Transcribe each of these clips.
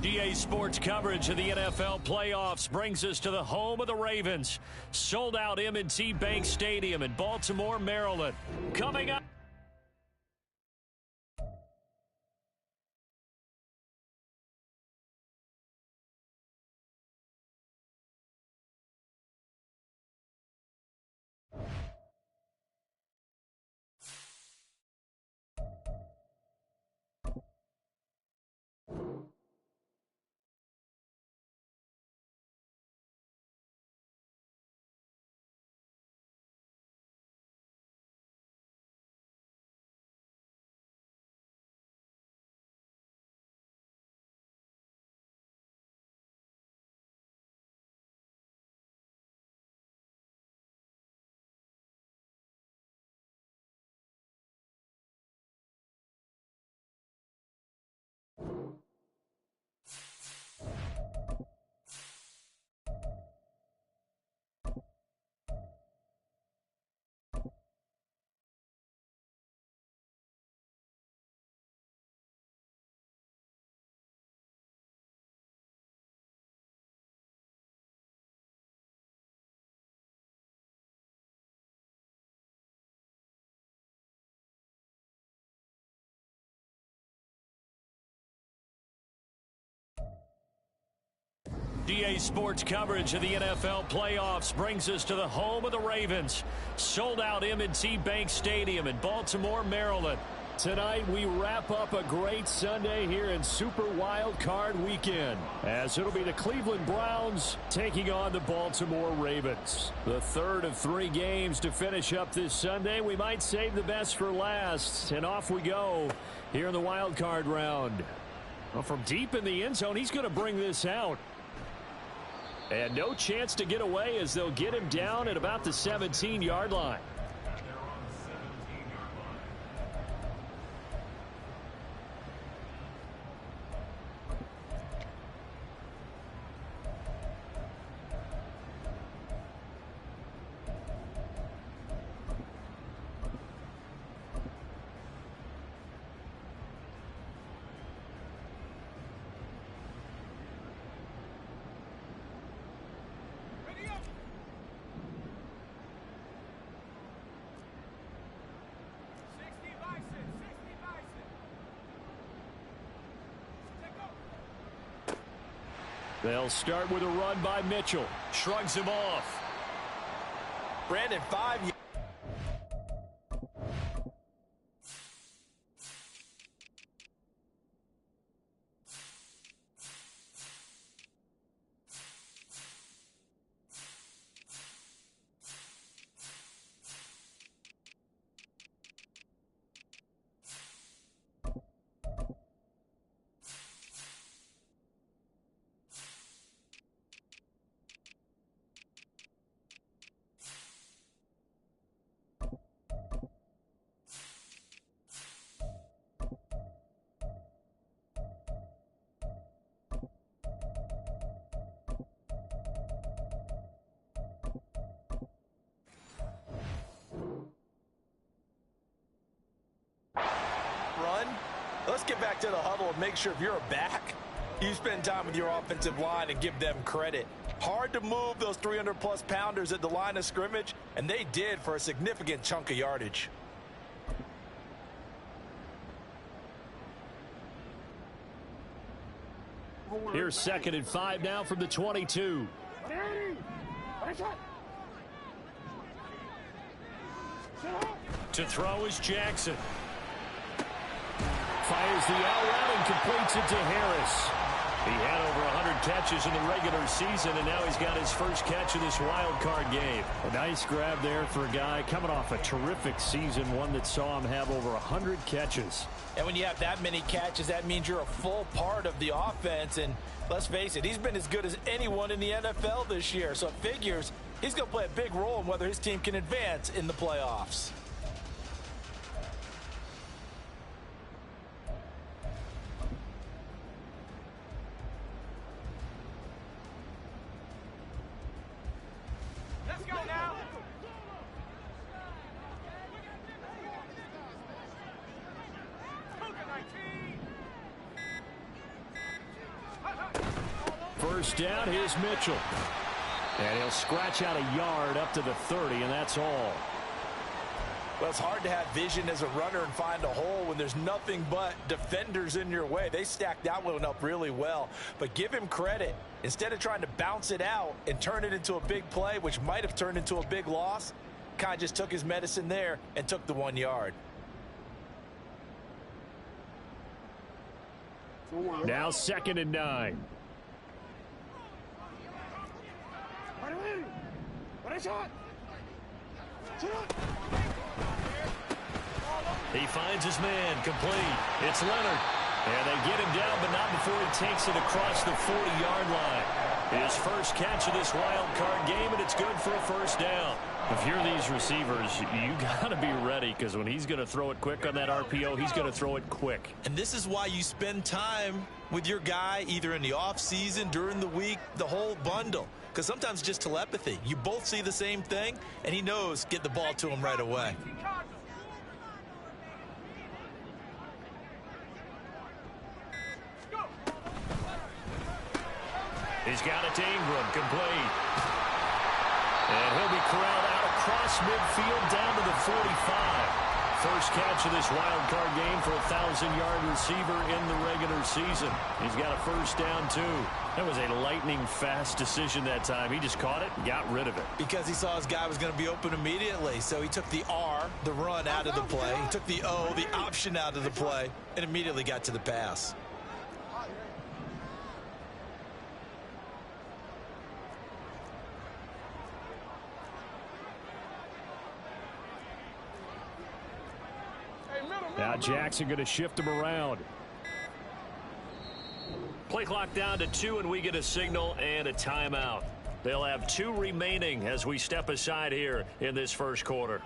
DA Sports coverage of the NFL playoffs brings us to the home of the Ravens. Sold out M&T Bank Stadium in Baltimore, Maryland. Coming up. DA Sports coverage of the NFL playoffs brings us to the home of the Ravens. Sold out M&T Bank Stadium in Baltimore, Maryland. Tonight we wrap up a great Sunday here in Super Wild Card Weekend, as it'll be the Cleveland Browns taking on the Baltimore Ravens. The third of 3 games to finish up this Sunday. We might save the best for last, and off we go here in the wild card round. Well, from deep in the end zone, he's going to bring this out. And no chance to get away as they'll get him down at about the 17-yard line. They'll start with a run by Mitchell. Shrugs him off. Brandon, 5. Let's get back to the huddle and make sure if you're a back, you spend time with your offensive line and give them credit. Hard to move those 300-plus pounders at the line of scrimmage, and they did for a significant chunk of yardage. Here's 2nd and 5 now from the 22. To throw is Jackson. Fires the out route and completes it to Harris. He had over 100 catches in the regular season, and now he's got his first catch of this wild card game. A nice grab there for a guy coming off a terrific season, one that saw him have over 100 catches. And when you have that many catches, that means you're a full part of the offense. And let's face it, he's been as good as anyone in the NFL this year. So it figures he's going to play a big role in whether his team can advance in the playoffs. first down. Here's Mitchell. And he'll scratch out a yard up to the 30, and that's all. Well, it's hard to have vision as a runner and find a hole when there's nothing but defenders in your way. They stacked that one up really well. But give him credit. Instead of trying to bounce it out and turn it into a big play, which might have turned into a big loss, kind of just took his medicine there and took the 1 yard. Now 2nd and 9. He finds his man, complete. It's Leonard. And they get him down, but not before he takes it across the 40-yard line. His first catch of this wild card game, and it's good for a first down. If you're these receivers, you got to be ready, because when he's going to throw it quick on that RPO, he's going to throw it quick. And this is why you spend time with your guy, either in the offseason, during the week, the whole bundle. Because sometimes just telepathy. You both see the same thing, and he knows get the ball to him right away. He's got it to Ingram, complete. And he'll be corralled out across midfield down to the 45. First catch of this wild card game for a 1,000-yard receiver in the regular season. He's got a first down, too. That was a lightning-fast decision that time. He just caught it and got rid of it. Because he saw his guy was going to be open immediately. So he took the R, the run, out of the play. He took the O, the option, out of the play, and immediately got to the pass. Now Jackson going to shift him around. Play clock down to 2, and we get a signal and a timeout. They'll have 2 remaining as we step aside here in this first quarter.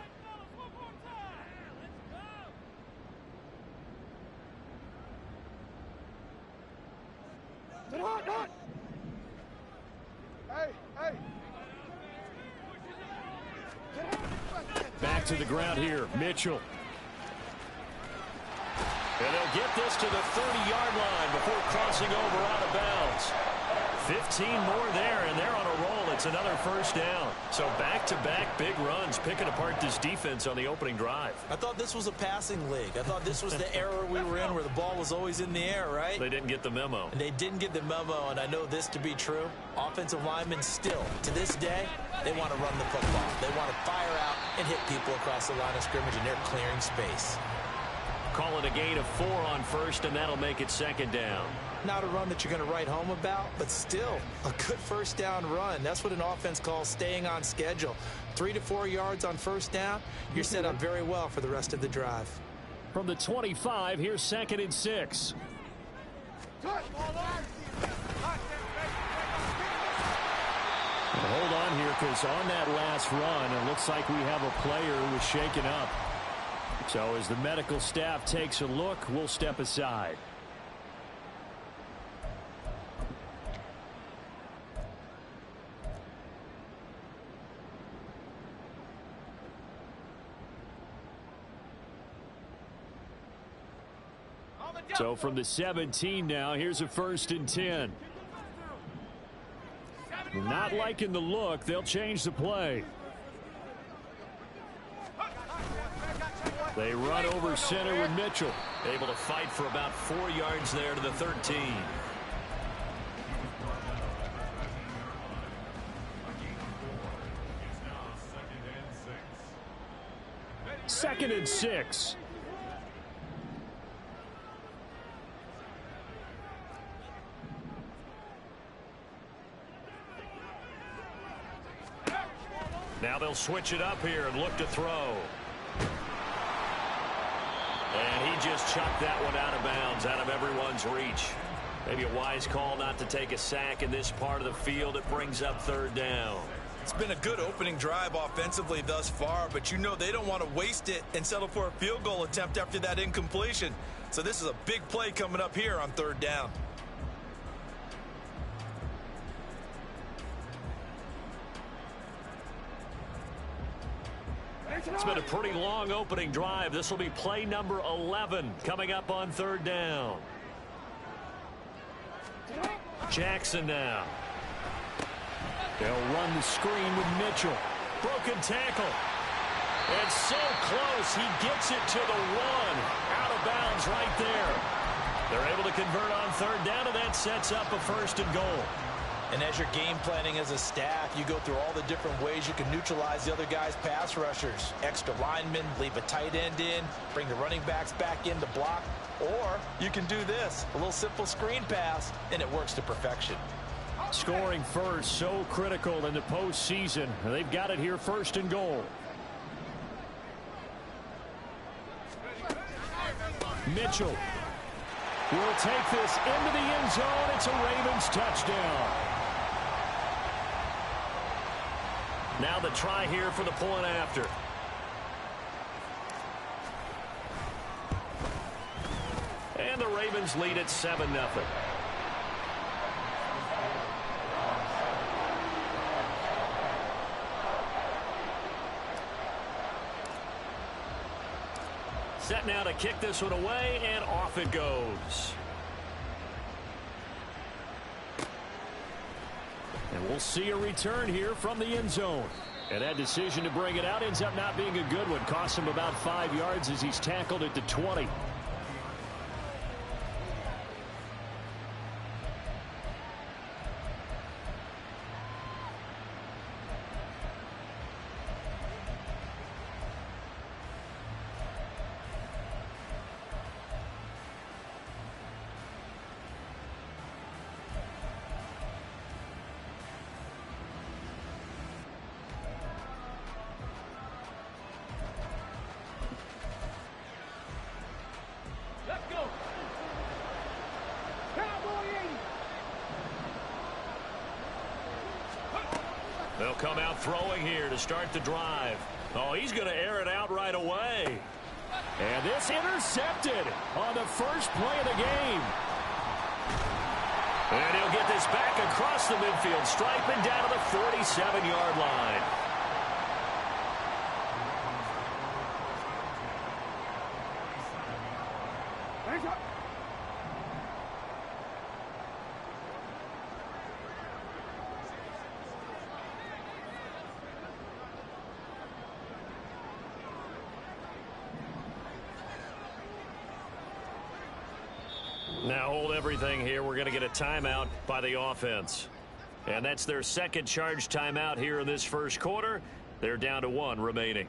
Back to the ground here, Mitchell. And they'll get this to the 30-yard line before crossing over out of bounds. 15 more there, and they're on a roll. It's another first down. So back-to-back big runs, picking apart this defense on the opening drive. I thought this was a passing league. I thought this was the era we were in where the ball was always in the air, right? They didn't get the memo. And they didn't get the memo, and I know this to be true. Offensive linemen still, to this day, they want to run the football. They want to fire out and hit people across the line of scrimmage, and they're clearing space. Calling a gain of 4 on first, and that'll make it 2nd down. Not a run that you're going to write home about, but still a good first down run. That's what an offense calls staying on schedule. 3 to 4 yards on first down, you're set up very well for the rest of the drive. From the 25, here's 2nd and 6. Hold on here, because on that last run, it looks like we have a player who was shaken up. So as the medical staff takes a look, we'll step aside. So from the 17 now, here's a 1st and 10. Not liking the look, they'll change the play. They run over center with Mitchell. Able to fight for about 4 yards there to the 13. Second and 6. Now they'll switch it up here and look to throw. And he just chucked that one out of bounds, out of everyone's reach. Maybe a wise call not to take a sack in this part of the field. It brings up 3rd down. It's been a good opening drive offensively thus far, but you know they don't want to waste it and settle for a field goal attempt after that incompletion. So this is a big play coming up here on 3rd down. It's been a pretty long opening drive. This will be play number 11 coming up on 3rd down. Jackson now. They'll run the screen with Mitchell. Broken tackle. And so close, he gets it to the one. Out of bounds right there. They're able to convert on third down, and that sets up a first and goal. And as you're game planning as a staff, you go through all the different ways you can neutralize the other guy's pass rushers. Extra linemen, leave a tight end in, bring the running backs back in to block. Or you can do this, a little simple screen pass, and it works to perfection. Scoring first, so critical in the postseason. They've got it here, first and goal. Mitchell will take this into the end zone. It's a Ravens touchdown. Now the try here for the point after. And the Ravens lead at 7-0. Set now to kick this one away, and off it goes. And we'll see a return here from the end zone. And that decision to bring it out ends up not being a good one. Costs him about 5 yards as he's tackled at the 20. They'll come out throwing here to start the drive. Oh, he's going to air it out right away. And this intercepted on the first play of the game. And he'll get this back across the midfield stripe and down to the 47-yard line. Now hold everything here. We're going to get a timeout by the offense. And that's their second charge timeout here in this first quarter. They're down to 1 remaining.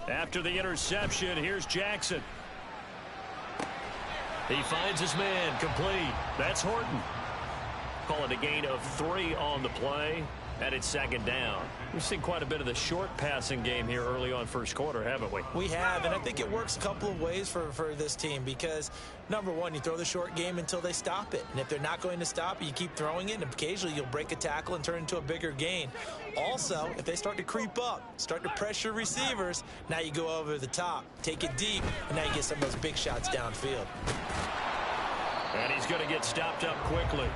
After the interception, here's Jackson. He finds his man, complete. That's Horton. Call it a gain of 3 on the play, and it's second down. We've seen quite a bit of the short passing game here early on first quarter, haven't we? We have, and I think it works a couple of ways for this team because, number one, you throw the short game until they stop it. And if they're not going to stop it, you keep throwing it, and occasionally you'll break a tackle and turn it into a bigger gain. Also, if they start to creep up, start to pressure receivers, now you go over the top, take it deep, and now you get some of those big shots downfield. And he's going to get stopped up quickly.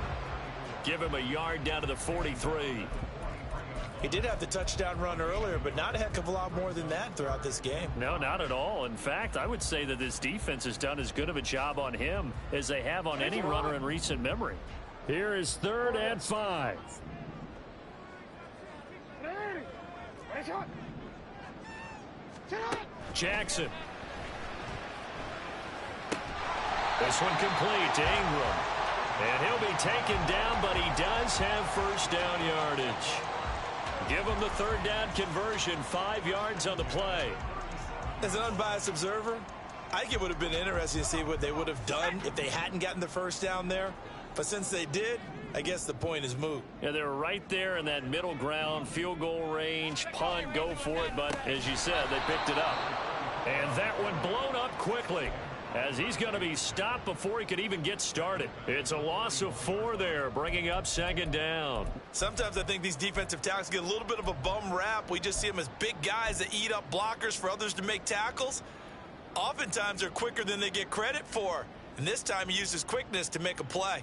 Give him a yard down to the 43. He did have the touchdown run earlier, but not a heck of a lot more than that throughout this game. No, not at all. In fact, I would say that this defense has done as good of a job on him as they have on any runner in recent memory. Here is 3rd and 5. Jackson. This one complete to Ingram. And he'll be taken down, but he does have first down yardage. Give him the 3rd down conversion, 5 yards on the play. As an unbiased observer, I think it would have been interesting to see what they would have done if they hadn't gotten the first down there. But since they did, I guess the point is moot. Yeah, they were right there in that middle ground, field goal range, punt, go for it. But as you said, they picked it up. And that one blown up quickly, as he's going to be stopped before he could even get started. It's a loss of 4 there, bringing up second down. Sometimes I think these defensive tackles get a little bit of a bum rap. We just see them as big guys that eat up blockers for others to make tackles. Oftentimes they're quicker than they get credit for. And this time he uses quickness to make a play.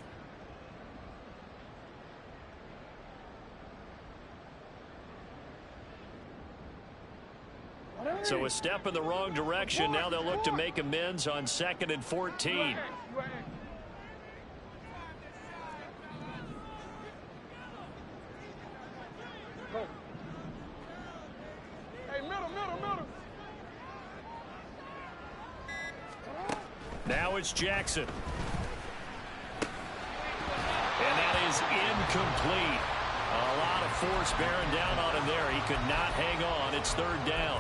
So a step in the wrong direction. Now they'll look to make amends on 2nd and 14. Now it's Jackson. And that is incomplete. A lot of force bearing down on him there. He could not hang on. It's 3rd down.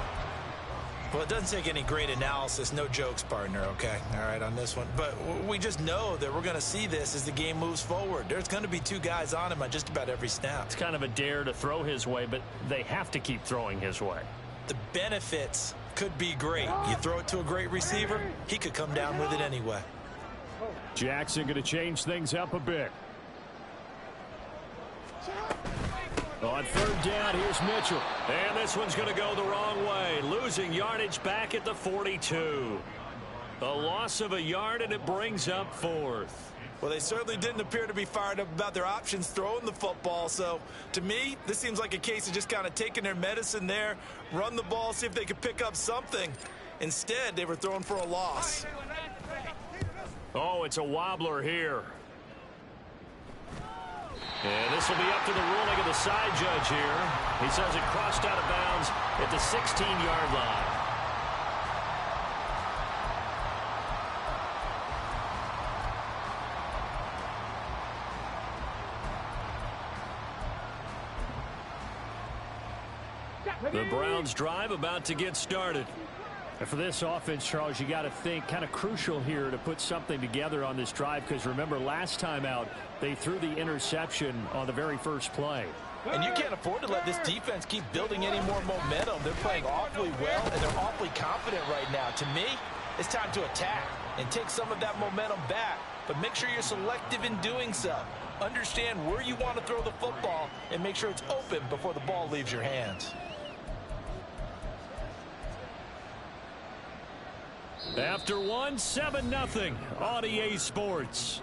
Well, it doesn't take any great analysis. No jokes, partner, okay? All right, on this one. But we just know that we're going to see this as the game moves forward. There's going to be 2 guys on him on just about every snap. It's kind of a dare to throw his way, but they have to keep throwing his way. The benefits could be great. You throw it to a great receiver, he could come down with it anyway. Jackson going to change things up a bit. On 3rd down, here's Mitchell. And this one's going to go the wrong way. Losing yardage back at the 42. A loss of a yard, and it brings up 4th. Well, they certainly didn't appear to be fired up about their options throwing the football. So, to me, this seems like a case of just kind of taking their medicine there, run the ball, see if they could pick up something. Instead, they were throwing for a loss. Oh, it's a wobbler here. And this will be up to the ruling of the side judge here. He says it crossed out of bounds at the 16-yard line. The Browns drive about to get started. And for this offense, Charles, you got to think kind of crucial here to put something together on this drive, because remember last time out they threw the interception on the very first play. And you can't afford to let this defense keep building any more momentum. They're playing awfully well, and they're awfully confident right now. To me, it's time to attack and take some of that momentum back. But make sure you're selective in doing so. Understand where you want to throw the football and make sure it's open before the ball leaves your hands. After 7-0 on EA Sports.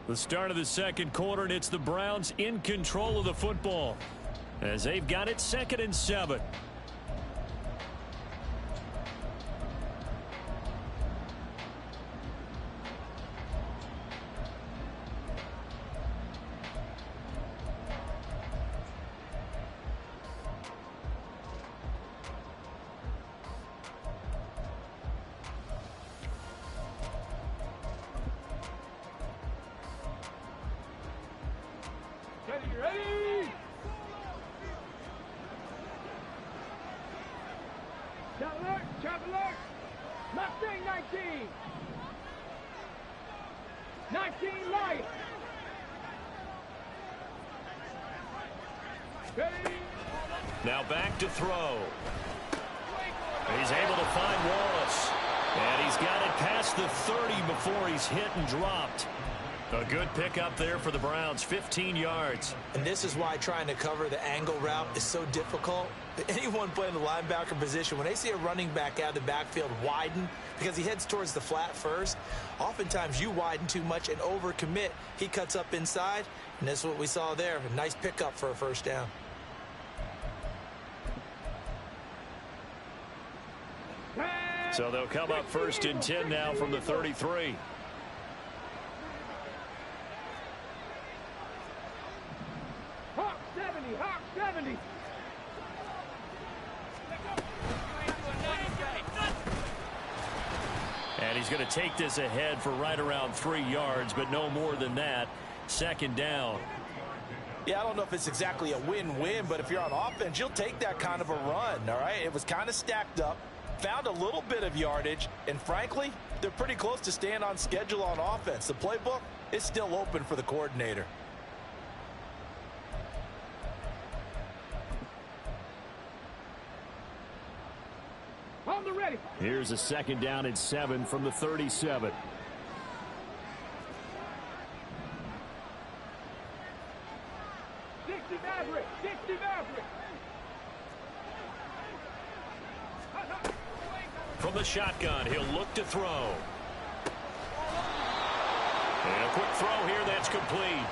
The start of the 2nd quarter, and it's the Browns in control of the football as they've got it 2nd and 7. Ready? Chop alert. Mustang 19. 19 light. Ready? Now back to throw. He's able to find Wallace. And he's got it past the 30 before he's hit and dropped. A good pickup there for the Browns, 15 yards. And this is why trying to cover the angle route is so difficult. Anyone playing the linebacker position, when they see a running back out of the backfield widen because he heads towards the flat first, oftentimes you widen too much and overcommit. He cuts up inside, and that's what we saw there. A nice pickup for a first down. So they'll come up 1st and 10 now from the 33. Hawk 70, Hawk 70. And he's going to take this ahead for right around 3 yards, but no more than that. 2nd down. Yeah, I don't know if it's exactly a win-win, but if you're on offense, you'll take that kind of a run, all right? It was kind of stacked up, found a little bit of yardage, and frankly, they're pretty close to staying on schedule on offense. The playbook is still open for the coordinator. On the ready. Here's a 2nd down and 7 from the 37. from the shotgun. He'll look to throw. And a quick throw here. That's complete.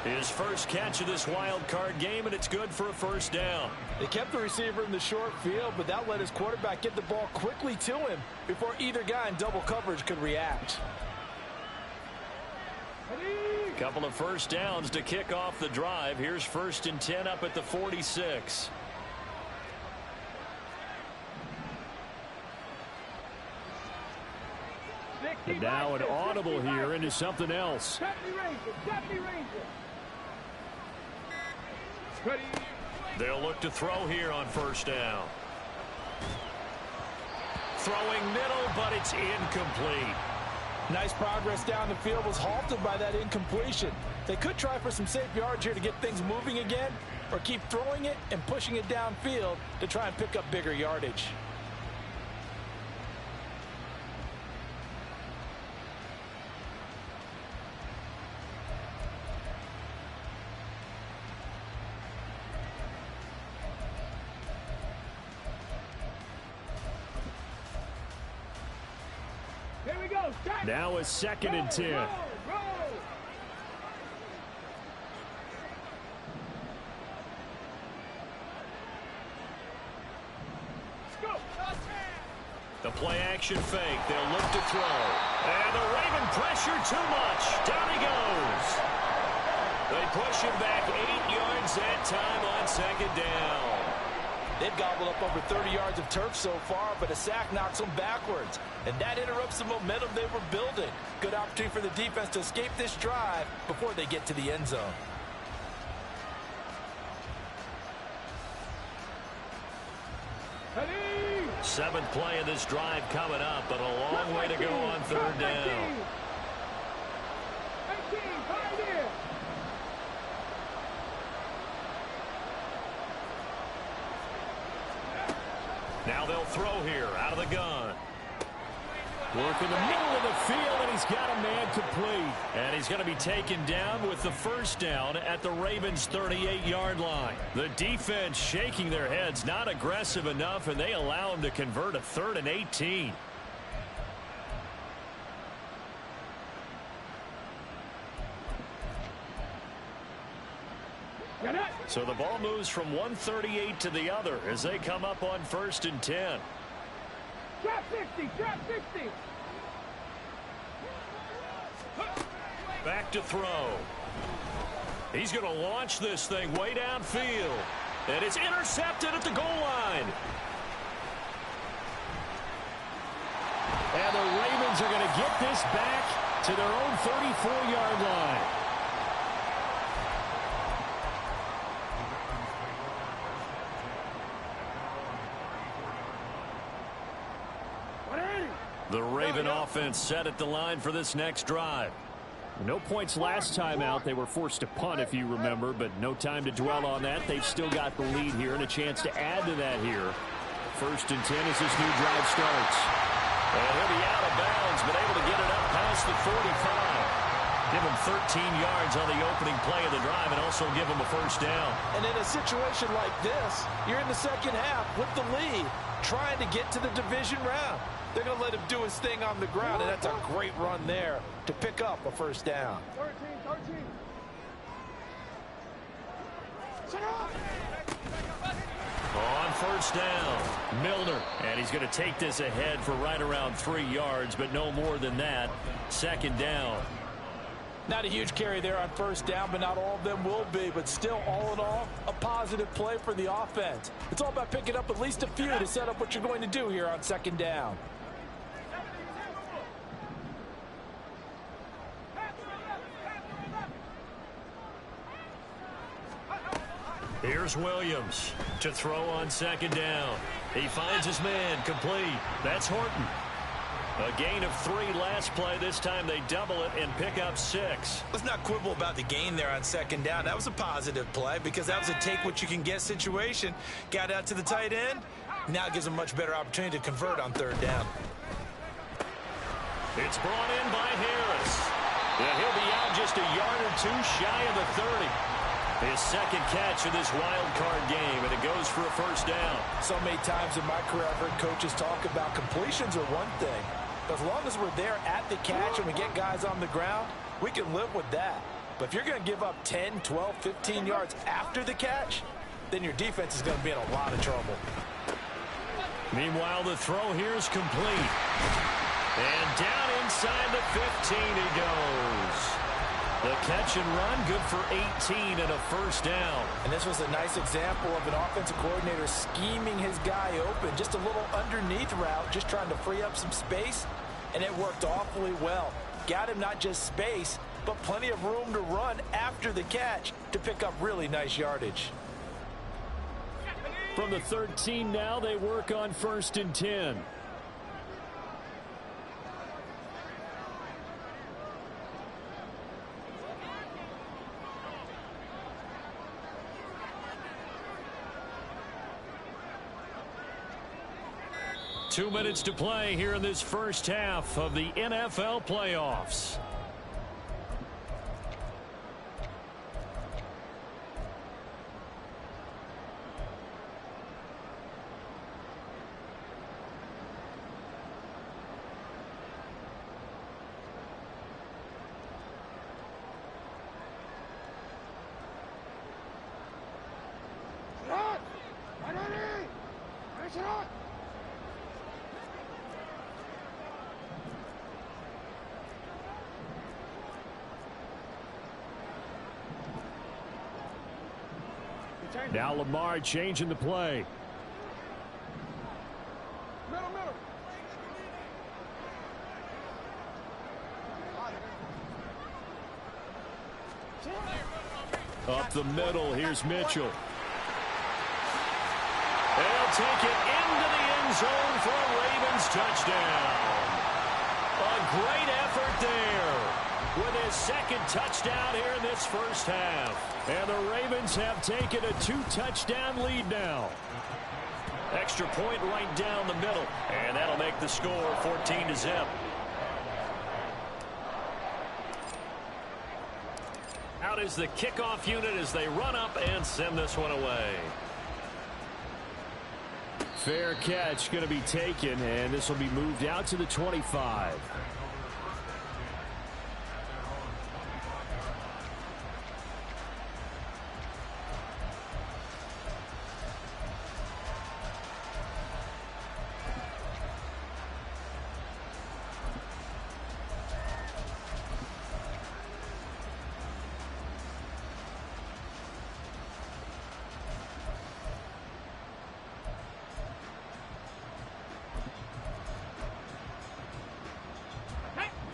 His first catch of this wild card game, and it's good for a first down. They kept the receiver in the short field, but that let his quarterback get the ball quickly to him before either guy in double coverage could react. Couple of first downs to kick off the drive. Here's 1st and 10 up at the 46. And now an audible here into something else. They'll look to throw here on first down. Throwing middle, but it's incomplete. Nice progress down the field was halted by that incompletion. They could try for some safe yards here to get things moving again, or keep throwing it and pushing it downfield to try and pick up bigger yardage. Now a 2nd and 10. The play action fake. They'll look to throw. And the Raven pressure too much. Down he goes. They push him back 8 yards that time on 2nd down. They've gobbled up over 30 yards of turf so far, but a sack knocks them backwards. And that interrupts the momentum they were building. Good opportunity for the defense to escape this drive before they get to the end zone. Seventh play of this drive coming up, but a long way to go on 3rd down. Now they'll throw here out of the gun. Work in the middle of the field, and he's got a man complete. And he's going to be taken down with the first down at the Ravens' 38-yard line. The defense shaking their heads, not aggressive enough, and they allow him to convert a 3rd and 18. So the ball moves from 138 to the other as they come up on 1st and 10. Drop 60, drop 60. Back to throw. He's going to launch this thing way downfield. And it's intercepted at the goal line. And the Ravens are going to get this back to their own 34-yard line. The Raven offense set at the line for this next drive. No points last time out. They were forced to punt, if you remember, but no time to dwell on that. They've still got the lead here and a chance to add to that here. 1st and 10 as this new drive starts. And he'll be out of bounds, but able to get it up past the 45. Give him 13 yards on the opening play of the drive and also give him a first down. And in a situation like this, you're in the second half with the lead, trying to get to the division round. They're going to let him do his thing on the ground, and that's a great run there to pick up a first down. 13. On first down, Milner. And he's going to take this ahead for right around 3 yards, but no more than that. 2nd down. Not a huge carry there on first down, but not all of them will be. But still, all in all, a positive play for the offense. It's all about picking up at least a few to set up what you're going to do here on 2nd down. Here's Williams to throw on 2nd down. He finds his man complete. That's Horton. A gain of 3 last play. This time they double it and pick up 6. Let's not quibble about the gain there on 2nd down. That was a positive play because that was a take-what-you-can-get situation. Got out to the tight end. Now it gives a much better opportunity to convert on 3rd down. It's brought in by Harris. And he'll be out just a yard or 2 shy of the 30. His second catch of this wild card game, and it goes for a first down. So many times in my career, I've heard coaches talk about completions are one thing. As long as we're there at the catch and we get guys on the ground, we can live with that. But if you're going to give up 10, 12, 15 yards after the catch, then your defense is going to be in a lot of trouble. Meanwhile, the throw here is complete. And down inside the 15 he goes. The catch and run, good for 18 and a first down. And this was a nice example of an offensive coordinator scheming his guy open. Just a little underneath route, just trying to free up some space, and it worked awfully well. Got him not just space, but plenty of room to run after the catch to pick up really nice yardage. From the 13 now, they work on 1st and 10. Two minutes to play here in this first half of the NFL playoffs. Now Lamar changing the play. Up the middle, here's Mitchell. They'll take it into the end zone for a Ravens touchdown. A great effort there with his second touchdown here in this first half. And the Ravens have taken a 2-touchdown lead now. Extra point right down the middle. And that'll make the score 14-0. Out is the kickoff unit as they run up and send this one away. Fair catch going to be taken, and this will be moved out to the 25.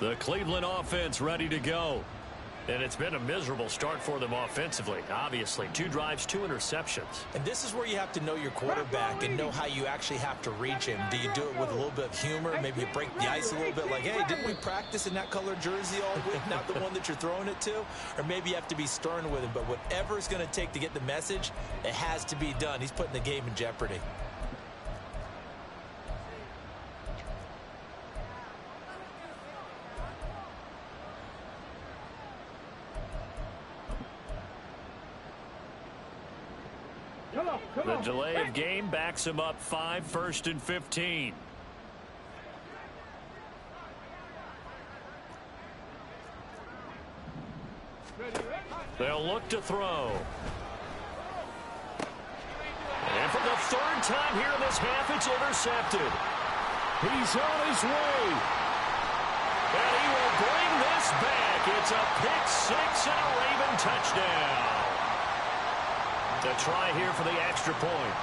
The Cleveland offense ready to go. And it's been a miserable start for them offensively. Obviously, 2 drives, 2 interceptions. And this is where you have to know your quarterback and know how you actually have to reach him. Do you do it with a little bit of humor? Maybe you break the ice a little bit like, hey, didn't we practice in that color jersey all week, not the one that you're throwing it to? Or maybe you have to be stern with him. But whatever it's going to take to get the message, it has to be done. He's putting the game in jeopardy. The delay of game backs him up 5, 1st and 15. They'll look to throw. And for the 3rd time here in this half, it's intercepted. He's on his way. And he will bring this back. It's a pick 6 and a Raven touchdown. The try here for the extra point.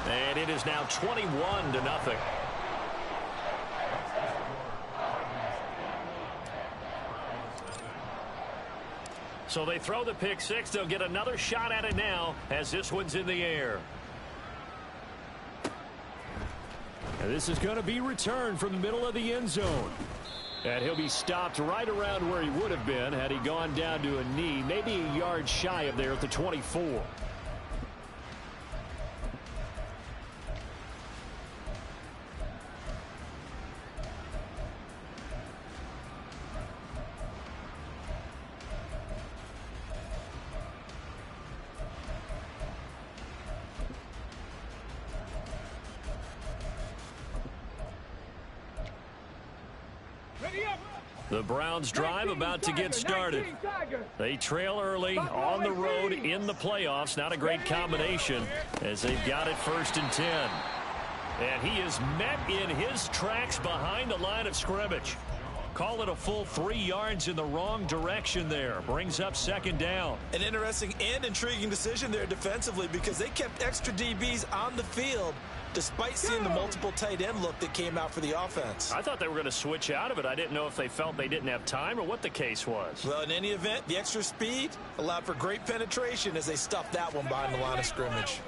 And it is now 21-0. So they throw the pick 6. They'll get another shot at it now as this one's in the air. And this is going to be returned from the middle of the end zone. And he'll be stopped right around where he would have been had he gone down to a knee, maybe a yard shy of there at the 24. The Browns drive about to get started. They trail early on the road in the playoffs. Not a great combination as they've got it 1st and 10. And he is met in his tracks behind the line of scrimmage. Call it a full 3 yards in the wrong direction there. Brings up 2nd down. An interesting and intriguing decision there defensively because they kept extra DBs on the field despite seeing the multiple tight end look that came out for the offense. I thought they were going to switch out of it. I didn't know if they felt they didn't have time or what the case was. Well, in any event, the extra speed allowed for great penetration as they stuffed that one behind the line of scrimmage.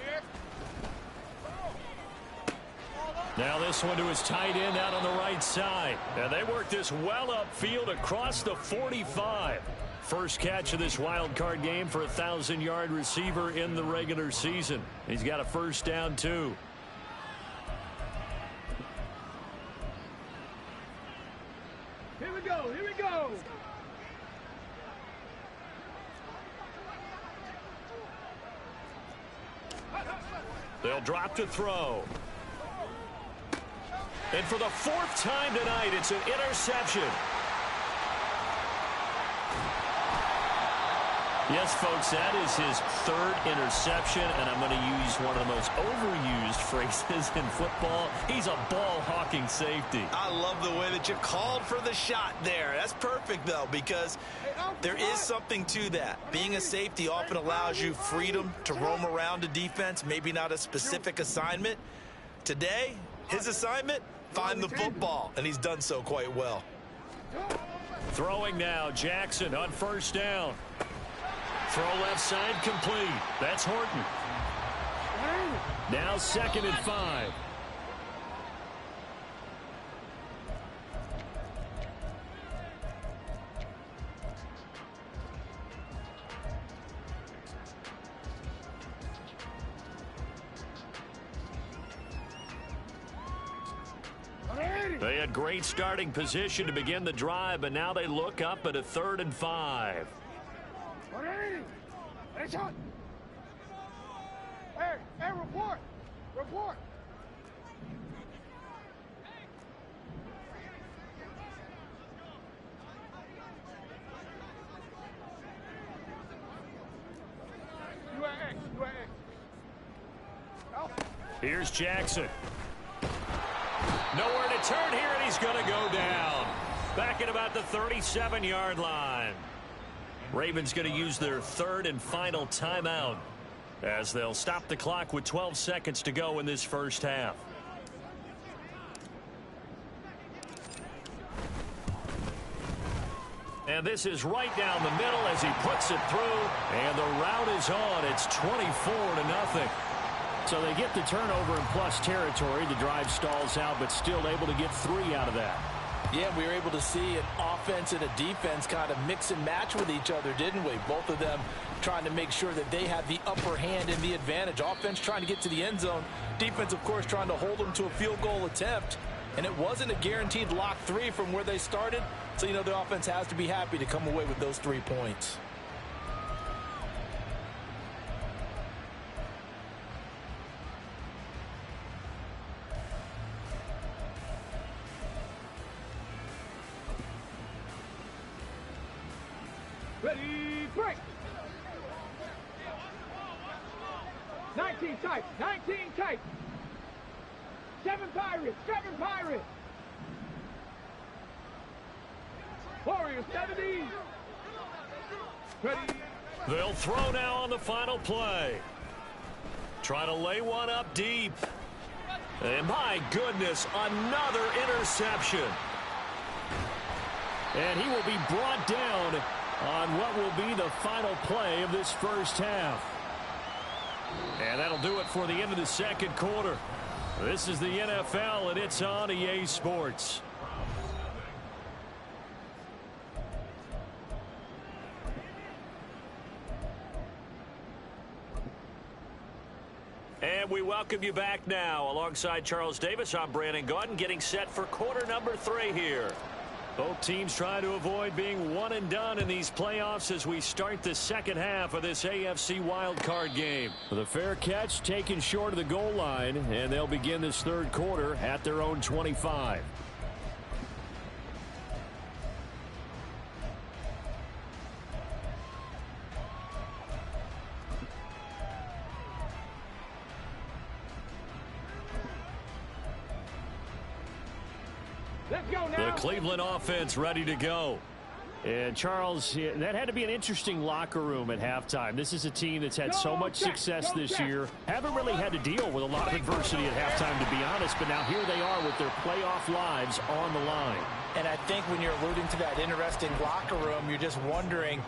Now this one to his tight end out on the right side. And they work this well upfield across the 45. First catch of this wild card game for a 1,000-yard receiver in the regular season. He's got a 1st down, too. Here we go, here we go. They'll drop to throw. And for the 4th time tonight, it's an interception. Yes, folks, that is his 3rd interception, and I'm going to use one of the most overused phrases in football. He's a ball-hawking safety. I love the way that you called for the shot there. That's perfect, though, because there is something to that. Being a safety often allows you freedom to roam around a defense, maybe not a specific assignment. Today, his assignment, find the football, and he's done so quite well. Throwing now, Jackson on 1st down. Throw left side complete. That's Horton. Now 2nd and 5. They had great starting position to begin the drive, but now they look up at a 3rd and 5. Hey, report! Report! Here's Jackson. Nowhere to turn here, and he's going to go down. Back at about the 37-yard line. Ravens going to use their 3rd and final timeout as they'll stop the clock with 12 seconds to go in this 1st half. And this is right down the middle as he puts it through, and the route is on. It's 24-0. So they get the turnover in plus territory. The drive stalls out, but still able to get 3 out of that. Yeah, we were able to see an offense and a defense kind of mix and match with each other, didn't we? Both of them trying to make sure that they had the upper hand and the advantage. Offense trying to get to the end zone. Defense, of course, trying to hold them to a field goal attempt. And it wasn't a guaranteed lock 3 from where they started. So, you know, the offense has to be happy to come away with those 3 points. Ready, break! 19 tight, 19 tight! 7 Pirates, 7 Pirates! Warriors, 70! Ready? They'll throw now on the final play. Try to lay one up deep. And my goodness, another interception. And he will be brought down on what will be the final play of this 1st half. And that'll do it for the end of the 2nd quarter. This is the NFL, and it's on EA Sports. And we welcome you back now. Alongside Charles Davis, I'm Brandon Gaudin, getting set for quarter number 3 here. Both teams trying to avoid being one and done in these playoffs as we start the 2nd half of this AFC wildcard game. The fair catch taken short of the goal line, and they'll begin this 3rd quarter at their own 25. Let's go The now. Cleveland offense ready to go. And Charles, that had to be an interesting locker room at halftime. This is a team that's had so much success this year. Haven't really had to deal with a lot of adversity at halftime, to be honest. But now here they are with their playoff lives on the line. And I think when you're alluding to that interesting locker room, you're just wondering,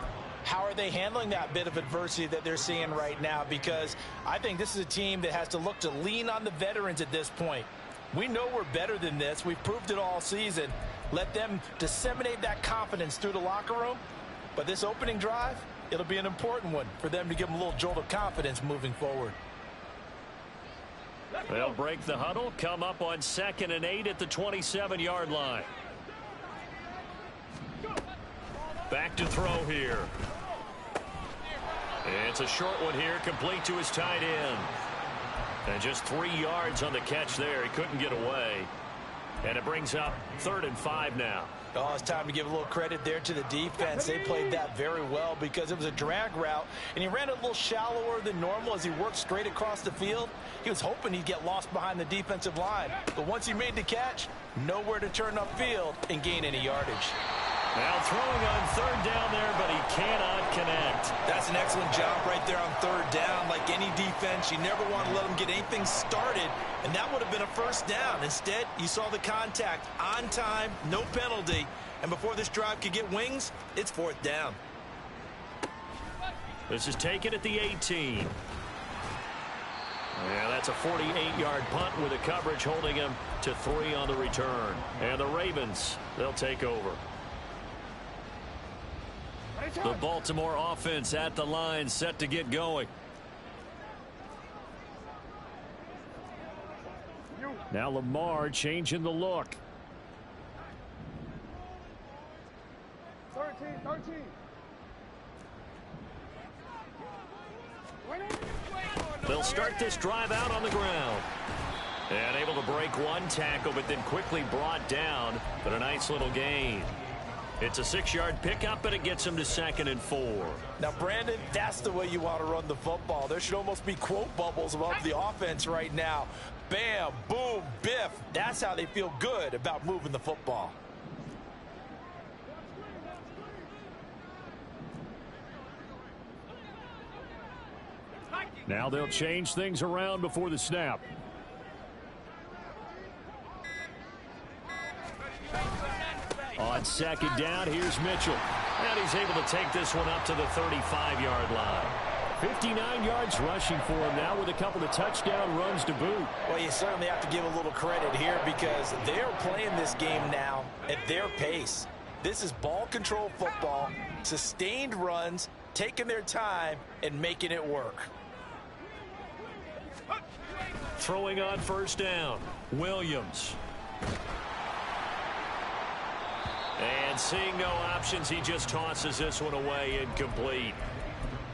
how are they handling that bit of adversity that they're seeing right now? Because I think this is a team that has to look to lean on the veterans at this point. We know we're better than this. We've proved it all season. Let them disseminate that confidence through the locker room. But this opening drive, it'll be an important one for them to give them a little jolt of confidence moving forward. They'll break the huddle, come up on 2nd and 8 at the 27-yard line. Back to throw here. It's a short one here, complete to his tight end. And just 3 yards on the catch there. He couldn't get away. And it brings up 3rd and 5 now. Oh, it's time to give a little credit there to the defense. They played that very well because it was a drag route, and he ran a little shallower than normal as he worked straight across the field. He was hoping he'd get lost behind the defensive line. But once he made the catch, nowhere to turn upfield and gain any yardage. Now throwing on 3rd down there, but he cannot connect. That's an excellent job right there on 3rd down. Like any defense, you never want to let them get anything started, and that would have been a 1st down. Instead, you saw the contact on time, no penalty, and before this drive could get wings, it's 4th down. This is taken at the 18. Yeah, that's a 48-yard punt with the coverage holding him to 3 on the return. And the Ravens, they'll take over. The Baltimore offense at the line, set to get going. Now Lamar changing the look. 13. They'll start this drive out on the ground. And able to break one tackle, but then quickly brought down. But a nice little gain. It's a 6-yard pickup, but it gets him to 2nd and 4. Now, Brandon, that's the way you want to run the football. There should almost be quote bubbles above the offense right now. Bam, boom, biff. That's how they feel good about moving the football. Now they'll change things around before the snap. On 2nd down, here's Mitchell. And he's able to take this one up to the 35-yard line. 59 yards rushing for him now with a couple of touchdown runs to boot. Well, you certainly have to give a little credit here because they're playing this game now at their pace. This is ball control football, sustained runs, taking their time, and making it work. Throwing on 1st down, Williams. And seeing no options, he just tosses this one away, incomplete.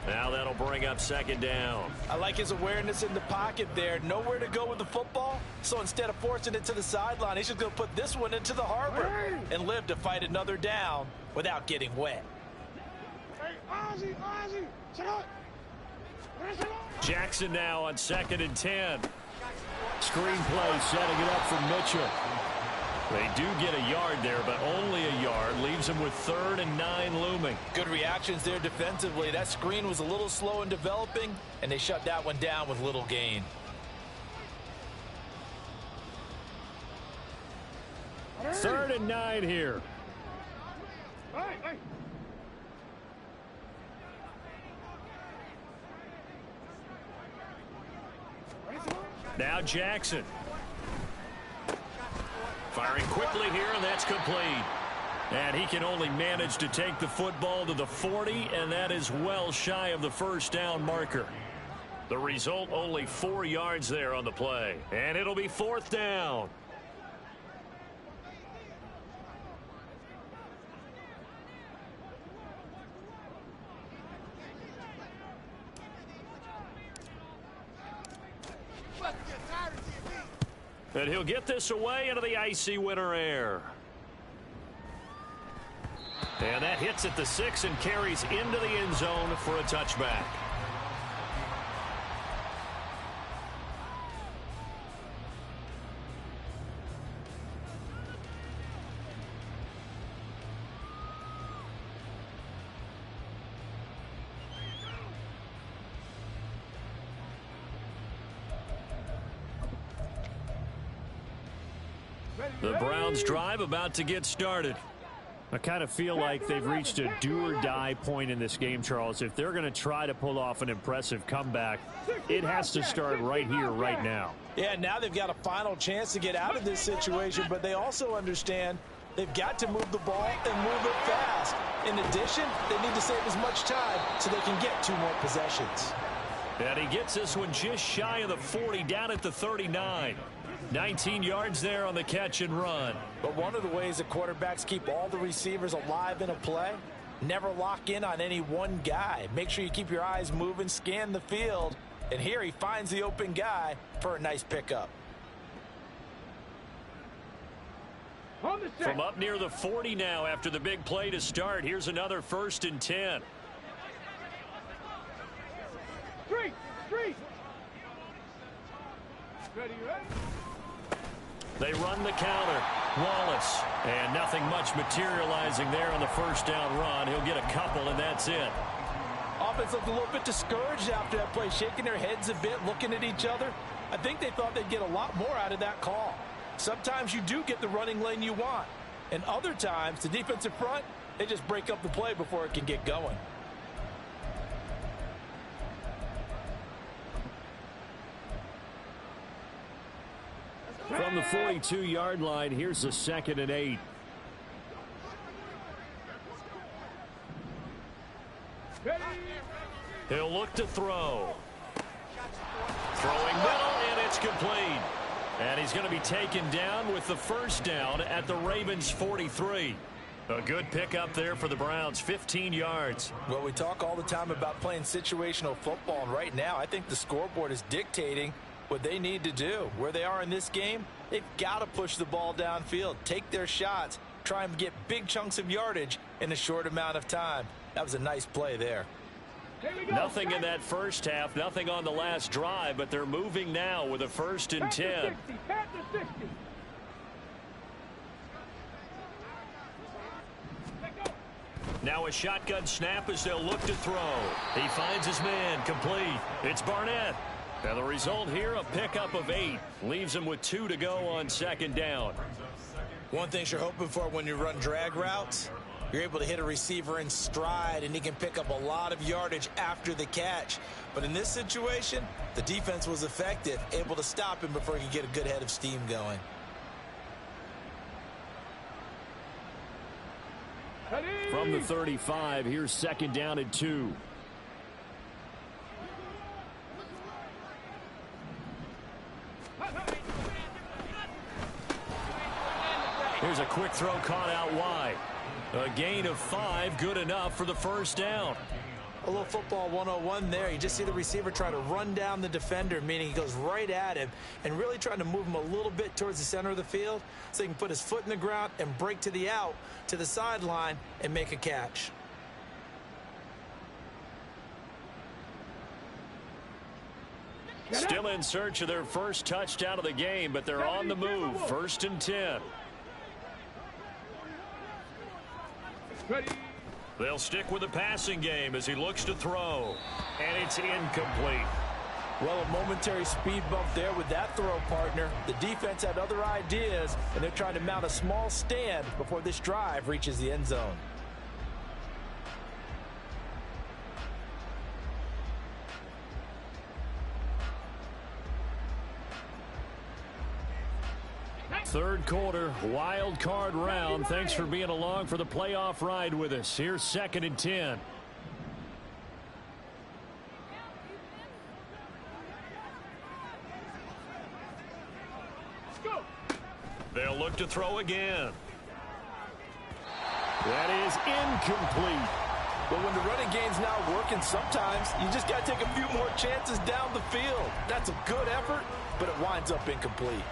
Now that'll bring up 2nd down. I like his awareness in the pocket there. Nowhere to go with the football. So instead of forcing it to the sideline, he's just going to put this one into the harbor and live to fight another down without getting wet. Jackson now on 2nd and 10. Screenplay setting it up for Mitchell. They do get a yard there, but only a yard. Leaves him with 3rd and 9 looming. Good reactions there defensively. That screen was a little slow in developing, and they shut that one down with little gain. Third and 9 here. Now Jackson. Firing quickly here, and that's complete. And he can only manage to take the football to the 40, and that is well shy of the 1st down marker. The result, only 4 yards there on the play. And it'll be 4th down. And he'll get this away into the icy winter air. And that hits at the 6 and carries into the end zone for a touchback. The Browns drive about to get started. I kind of feel like they've reached a do-or-die point in this game, Charles. If they're going to try to pull off an impressive comeback, it has to start right here, right now. Yeah, now they've got a final chance to get out of this situation, but they also understand they've got to move the ball and move it fast. In addition, they need to save as much time so they can get 2 more possessions. And he gets this one just shy of the 40, down at the 39. 19 yards there on the catch and run. But one of the ways that quarterbacks keep all the receivers alive in a play, never lock in on any one guy. Make sure you keep your eyes moving, scan the field. And here he finds the open guy for a nice pickup. From up near the 40 now after the big play to start. Here's another 1st and 10. Street. Ready? They run the counter. Wallace. And nothing much materializing there on the 1st down run. He'll get a couple, and that's it. Offense looked a little bit discouraged after that play, shaking their heads a bit, looking at each other. I think they thought they'd get a lot more out of that call. Sometimes you do get the running lane you want. And other times, the defensive front, they just break up the play before it can get going. From the 42-yard line, here's the 2nd and 8. He'll look to throw. Throwing middle, and it's complete. And he's going to be taken down with the 1st down at the Ravens' 43. A good pickup there for the Browns, 15 yards. Well, we talk all the time about playing situational football, and right now I think the scoreboard is dictating what they need to do. Where they are in this game, they've got to push the ball downfield, take their shots, try and get big chunks of yardage in a short amount of time. That was a nice play there. Nothing in that 1st half, nothing on the last drive, but they're moving now with a 1st and 10. Now a shotgun snap as they'll look to throw. He finds his man, complete. It's Barnett. And the result here, a pickup of 8. Leaves him with 2 to go on 2nd down. One thing you're hoping for when you run drag routes, you're able to hit a receiver in stride, and he can pick up a lot of yardage after the catch. But in this situation, the defense was effective, able to stop him before he could get a good head of steam going. From the 35, here's 2nd down and 2. Here's a quick throw caught out wide. A gain of 5, good enough for the 1st down. A little football 101 there. You just see the receiver try to run down the defender, meaning he goes right at him and really trying to move him a little bit towards the center of the field so he can put his foot in the ground and break to the out, to the sideline, and make a catch. Still in search of their 1st touchdown of the game, but they're on the move. 1st and 10. They'll stick with the passing game as he looks to throw. And it's incomplete. Well, a momentary speed bump there with that throw, partner. The defense had other ideas, and they're trying to mount a small stand before this drive reaches the end zone. Third quarter, wild card round. Thanks for being along for the playoff ride with us. Here's 2nd and 10. They'll look to throw again. That is incomplete. But when the running game's not working, sometimes you just got to take a few more chances down the field. That's a good effort, but it winds up incomplete.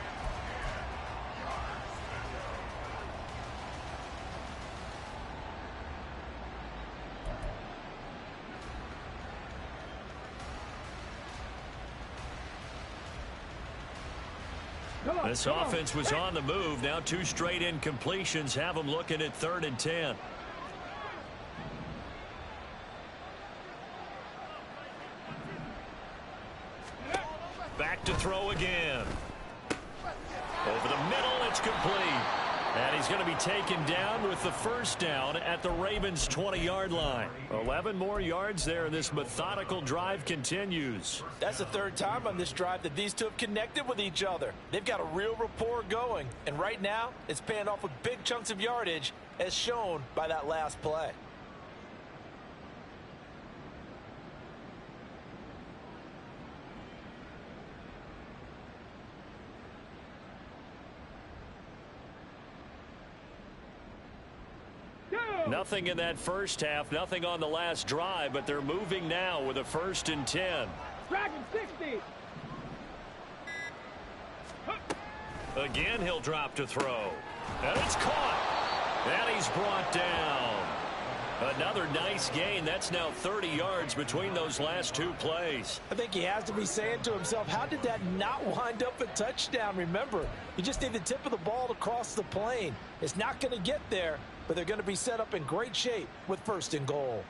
This offense was on the move. Now 2 straight incompletions have them looking at 3rd and 10. Back to throw again. Over the middle, It's complete. And he's going to be taken down with the first down at the Ravens' 20-yard line. 11 more yards there, and this methodical drive continues. That's the third time on this drive that these two have connected with each other. They've got a real rapport going, and right now it's paying off with big chunks of yardage, as shown by that last play. Nothing in that first half, nothing on the last drive, but they're moving now with a 1st and 10. Dragon 60. Again, he'll drop to throw. And it's caught. And he's brought down. Another nice gain. That's now 30 yards between those last two plays. I think he has to be saying to himself, how did that not wind up a touchdown? Remember, you just need the tip of the ball to cross the plane. It's not going to get there, but they're going to be set up in great shape with 1st and goal.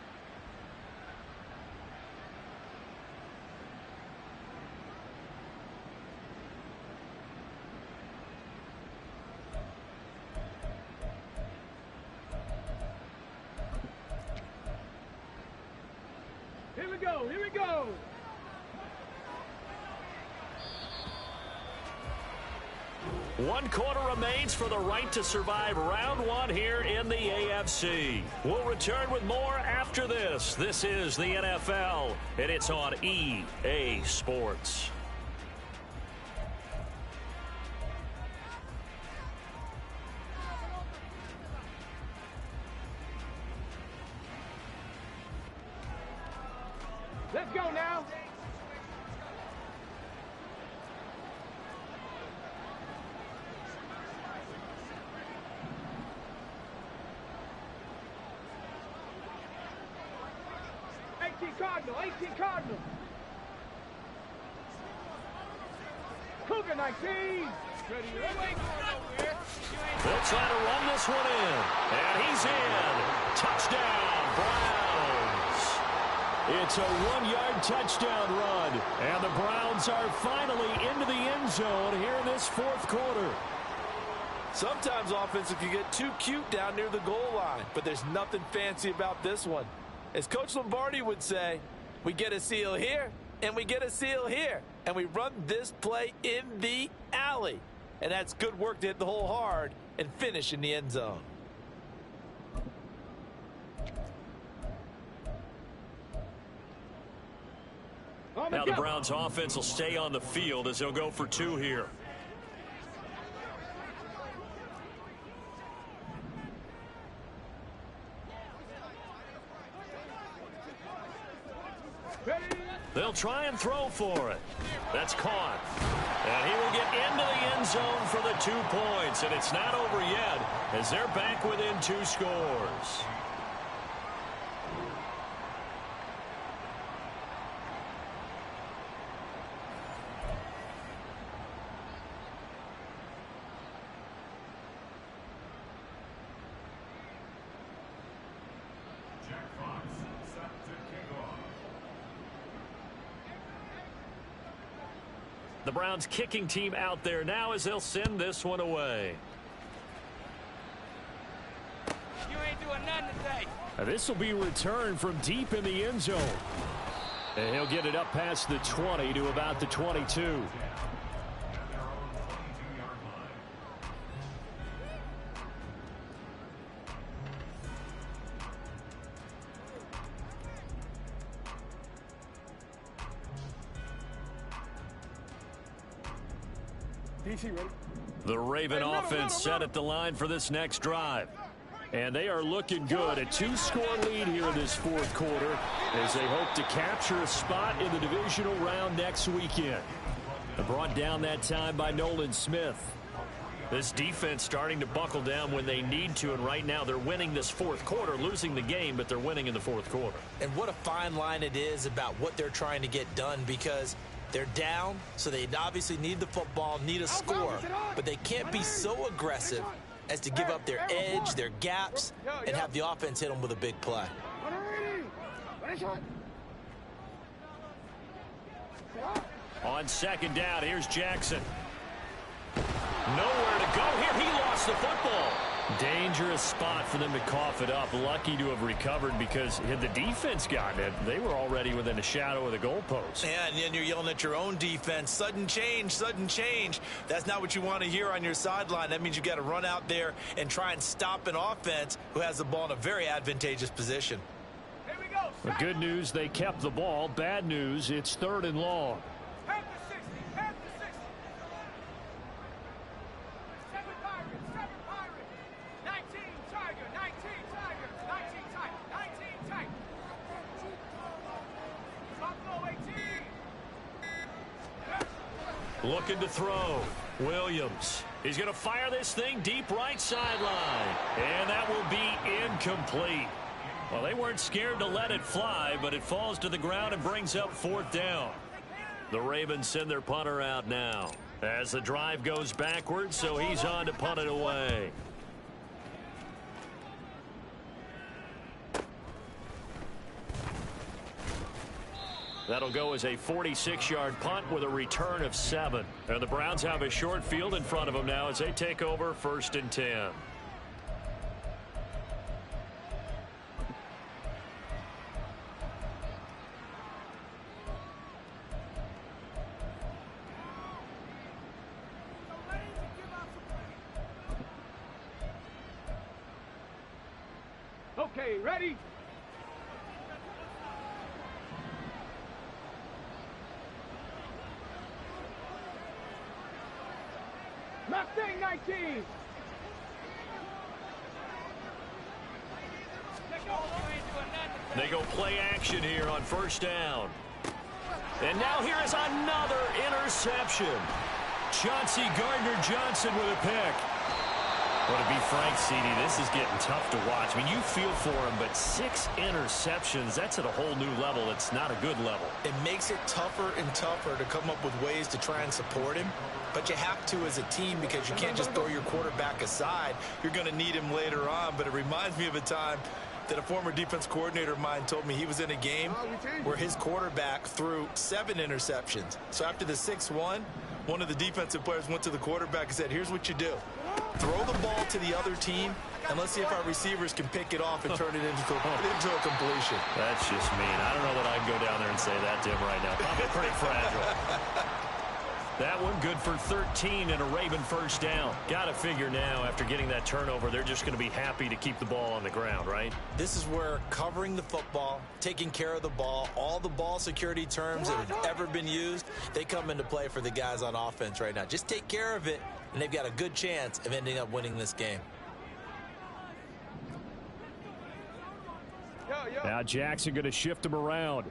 Here we go. Here we go. One quarter remains for the right to survive round one here in the AFC. We'll return with more after this. This is the NFL, and it's on EA Sports. Let's go now. Cardinal, 18 Cardinal. Cougar 19. They'll try to run this one in. And he's in. Touchdown, Browns. It's a 1-yard touchdown run. And the Browns are finally into the end zone here in this 4th quarter. Sometimes offenses can get too cute down near the goal line, but there's nothing fancy about this one. As Coach Lombardi would say, we get a seal here, and we get a seal here, and we run this play in the alley. And that's good work to hit the hole hard and finish in the end zone. Now the Browns offense will stay on the field as they'll go for 2 here. They'll try and throw for it. That's caught. And he will get into the end zone for the 2 points. And it's not over yet as they're back within 2 scores. The Browns kicking team out there now as they'll send this one away. You ain't doing nothing today. This will be returned from deep in the end zone. And he'll get it up past the 20 to about the 22. The Raven offense set at the line for this next drive. And they are looking good. A 2-score lead here in this 4th quarter as they hope to capture a spot in the divisional round next weekend. Brought down that time by Nolan Smith. This defense starting to buckle down when they need to, and right now they're winning this 4th quarter, losing the game, but they're winning in the 4th quarter. And what a fine line it is about what they're trying to get done, because they're down, so they obviously need the football, need a score, but they can't be so aggressive as to give up their edge, their gaps, and have the offense hit them with a big play. On 2nd down, here's Jackson. Nowhere to go here. He lost the football. Dangerous spot for them to cough it up. Lucky to have recovered because had the defense gotten it, they were already within a shadow of the goalpost. Yeah, and then you're yelling at your own defense. Sudden change, sudden change. That's not what you want to hear on your sideline. That means you've got to run out there and try and stop an offense who has the ball in a very advantageous position. Here we go. The good news, they kept the ball. Bad news, it's 3rd and long. Half to 60. Half to 60. 7 Pirates. 7 Pirates. 19 Tiger. 19 Tiger. 19 tight. 19 tight. Buffalo 18. Looking to throw. Williams. He's going to fire this thing deep right sideline. And that will be incomplete. Well, they weren't scared to let it fly, but it falls to the ground and brings up 4th down. The Ravens send their punter out now as the drive goes backwards, so he's on to punt it away. That'll go as a 46-yard punt with a return of 7. And the Browns have a short field in front of them now as they take over 1st and 10. Okay, ready? Mustang 19. They go play action here on 1st down. And now here is another interception. Chauncey Gardner-Johnson with a pick. Well, to be frank, CD, this is getting tough to watch. I mean, you feel for him, but 6 interceptions, that's at a whole new level. It's not a good level. It makes it tougher and tougher to come up with ways to try and support him. But you have to as a team because you can't just throw your quarterback aside. You're going to need him later on. But it reminds me of a time that a former defense coordinator of mine told me he was in a game where his quarterback threw 7 interceptions. So after the 6-1, one of the defensive players went to the quarterback and said, here's what you do. Throw the ball to the other team, and let's see if our receivers can pick it off and turn it into a completion. That's just mean. I don't know that I can go down there and say that to him right now. Probably pretty fragile. That one good for 13 and a Raven 1st down. Got to figure now after getting that turnover, they're just going to be happy to keep the ball on the ground, right? This is where covering the football, taking care of the ball, all the ball security terms that have ever been used, they come into play for the guys on offense right now. Just take care of it, and they've got a good chance of ending up winning this game. Now Jackson going to shift him around.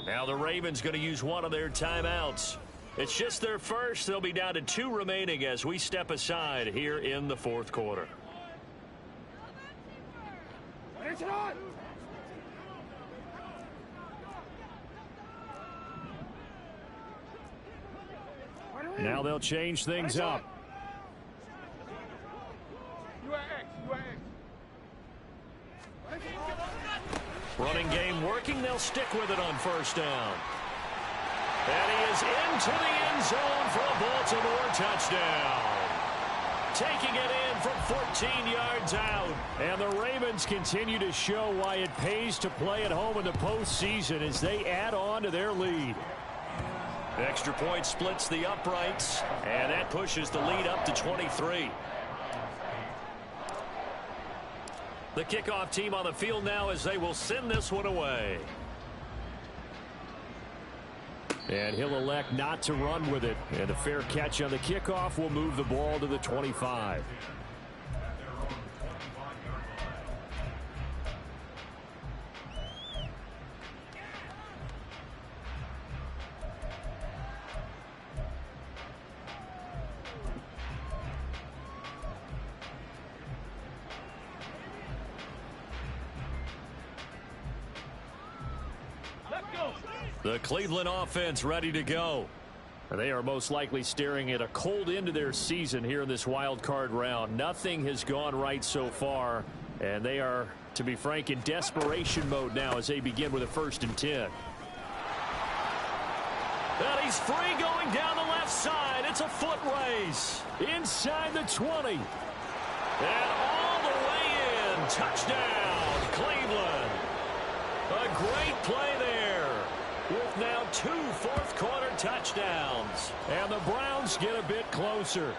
Now the Ravens going to use one of their timeouts. It's just their first. They'll be down to 2 remaining as we step aside here in the 4th quarter. Now they'll change things up. Running game working. They'll stick with it on 1st down. And he is into the end zone for a Baltimore touchdown. Taking it in from 14 yards out. And the Ravens continue to show why it pays to play at home in the postseason as they add on to their lead. Extra point splits the uprights, and that pushes the lead up to 23. The kickoff team on the field now as they will send this one away. And he'll elect not to run with it. And a fair catch on the kickoff will move the ball to the 25. The Cleveland offense ready to go. They are most likely staring at a cold end to their season here in this wild card round. Nothing has gone right so far And they are, to be frank, in desperation mode now as they begin with a 1st and 10. And he's free going down the left side. It's a foot race. Inside the 20. And all the way in. Touchdown, Cleveland. A great play there. With now 2 fourth-quarter touchdowns. And the Browns get a bit closer.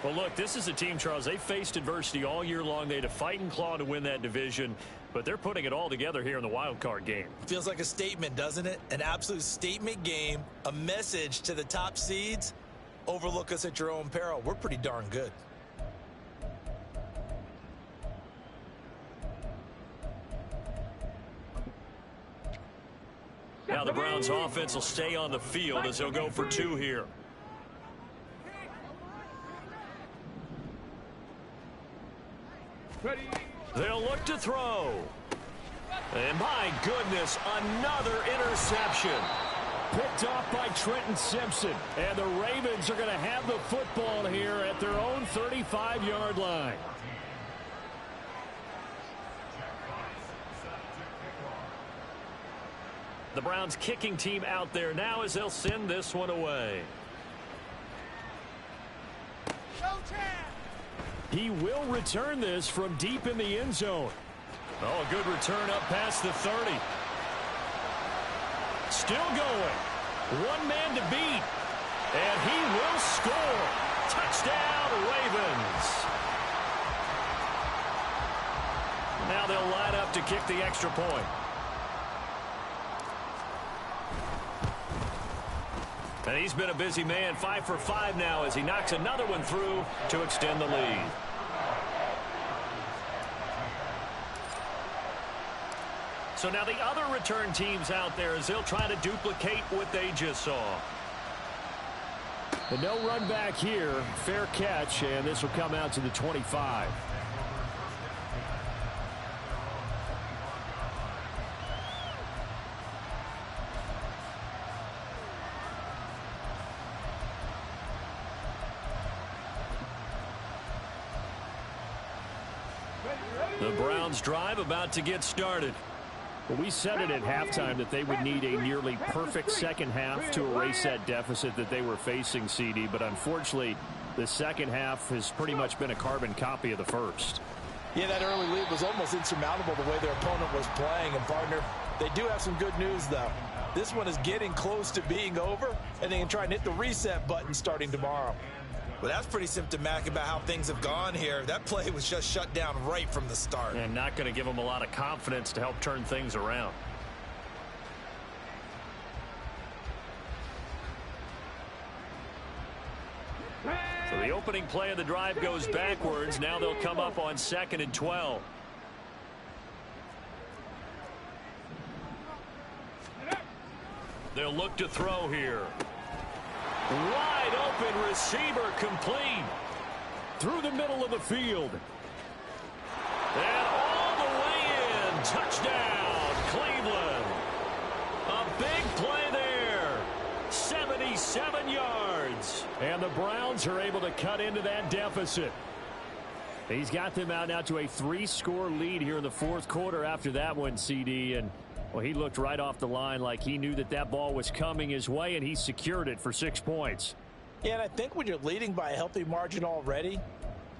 Well, look, this is a team, Charles. They faced adversity all year long. They had to fight and claw to win that division. But they're putting it all together here in the wild card game. Feels like a statement, doesn't it? An absolute statement game. A message to the top seeds. Overlook us at your own peril. We're pretty darn good. Now the Browns offense will stay on the field as they'll go for 2 here. Ready. They'll look to throw. And my goodness, another interception. Picked off by Trenton Simpson. And the Ravens are going to have the football here at their own 35-yard line. The Browns kicking team out there now as they'll send this one away. He will return this from deep in the end zone. Oh, a good return up past the 30. Still going. One man to beat. And he will score. Touchdown, Ravens. Now they'll line up to kick the extra point. And he's been a busy man, 5 for 5 now as he knocks another one through to extend the lead. So now the other return teams out there as they'll try to duplicate what they just saw. But no run back here. Fair catch, and this will come out to the 25. The Browns drive about to get started. Well, we said it at halftime that they would need a nearly perfect second half to erase that deficit that they were facing, CD. But unfortunately, the second half has pretty much been a carbon copy of the first. Yeah, that early lead was almost insurmountable the way their opponent was playing. And, partner, they do have some good news, though. This one is getting close to being over, and they can try and hit the reset button starting tomorrow. Well, that's pretty symptomatic about how things have gone here. That play was just shut down right from the start. And not going to give them a lot of confidence to help turn things around. So the opening play of the drive goes backwards. Now they'll come up on 2nd and 12. They'll look to throw here. Wide open receiver complete. Through the middle of the field. And all the way in. Touchdown, Cleveland. A big play there. 77 yards. And the Browns are able to cut into that deficit. He's got them out now to a 3-score lead here in the fourth quarter after that one, CD. And well, he looked right off the line like he knew that that ball was coming his way, and he secured it for 6 points. Yeah, and I think when you're leading by a healthy margin already,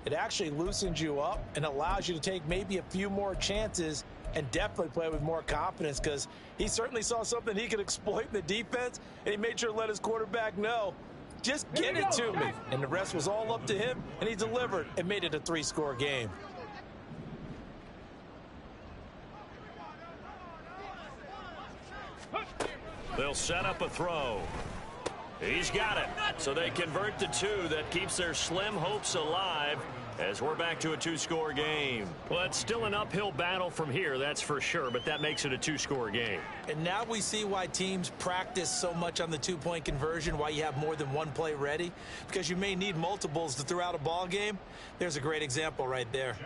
it actually loosens you up and allows you to take maybe a few more chances and definitely play with more confidence, because he certainly saw something he could exploit in the defense, and he made sure to let his quarterback know, just get it to me. And the rest was all up to him, and he delivered and made it a 3-score game. They'll set up a throw. He's got it. So they convert to 2. That keeps their slim hopes alive as we're back to a 2-score game. Well, it's still an uphill battle from here, that's for sure, but that makes it a 2-score game. And now we see why teams practice so much on the 2-point conversion, why you have more than one play ready, because you may need multiples to throw out a ball game. There's a great example right there.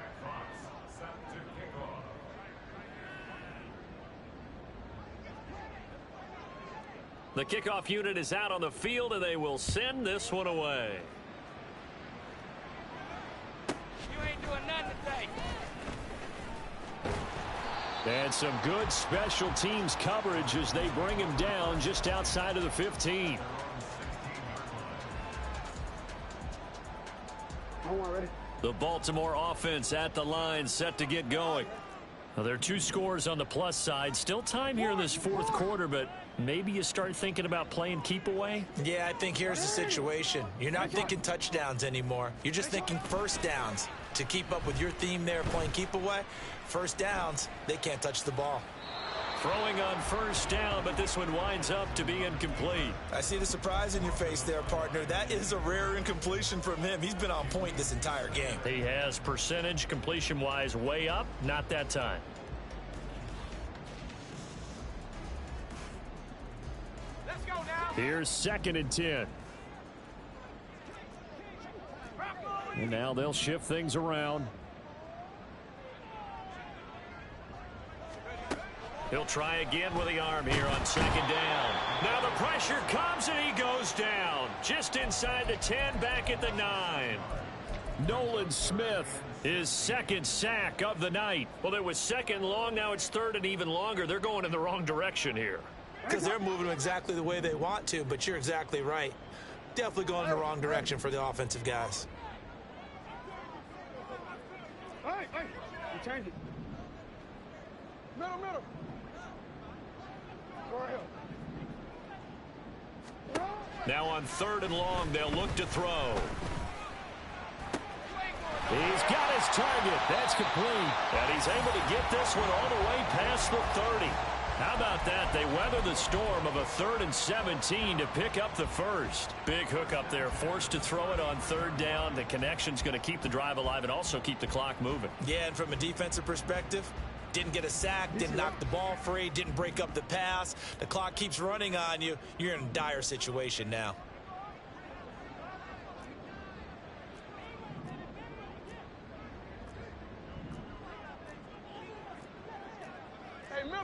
The kickoff unit is out on the field, and they will send this one away. You ain't doing nothing today. And some good special teams coverage as they bring him down just outside of the 15. The Baltimore offense at the line, set to get going. Well, there are 2 scores on the plus side. Still time here in this 4th quarter, but maybe you start thinking about playing keep away? Yeah, I think here's the situation. You're not thinking touchdowns anymore. You're just thinking first downs. To keep up with your theme there, playing keep away, first downs, they can't touch the ball. Throwing on first down, but this one winds up to be incomplete. I see the surprise in your face there, partner. That is a rare incompletion from him. He's been on point this entire game. He has percentage completion-wise way up, not that time. Let's go now. Here's 2nd and 10. And now they'll shift things around. He'll try again with the arm here on 2nd down. Now the pressure comes and he goes down. Just inside the 10, back at the 9. Nolan Smith, his 2nd sack of the night. Well, it was 2nd long, now it's 3rd and even longer. They're going in the wrong direction here. Because they're moving them exactly the way they want to, but you're exactly right. Definitely going in the wrong direction for the offensive guys. Hey, you change it. Middle. Now on 3rd and long, they'll look to throw. He's got his target. That's complete. And he's able to get this one all the way past the 30. How about that? They weather the storm of a 3rd and 17 to pick up the first. Big hook up there. Forced to throw it on 3rd down. The connection's going to keep the drive alive and also keep the clock moving. Yeah, and from a defensive perspective, didn't get a sack, didn't knock the ball free, didn't break up the pass. The clock keeps running on you. You're in a dire situation now.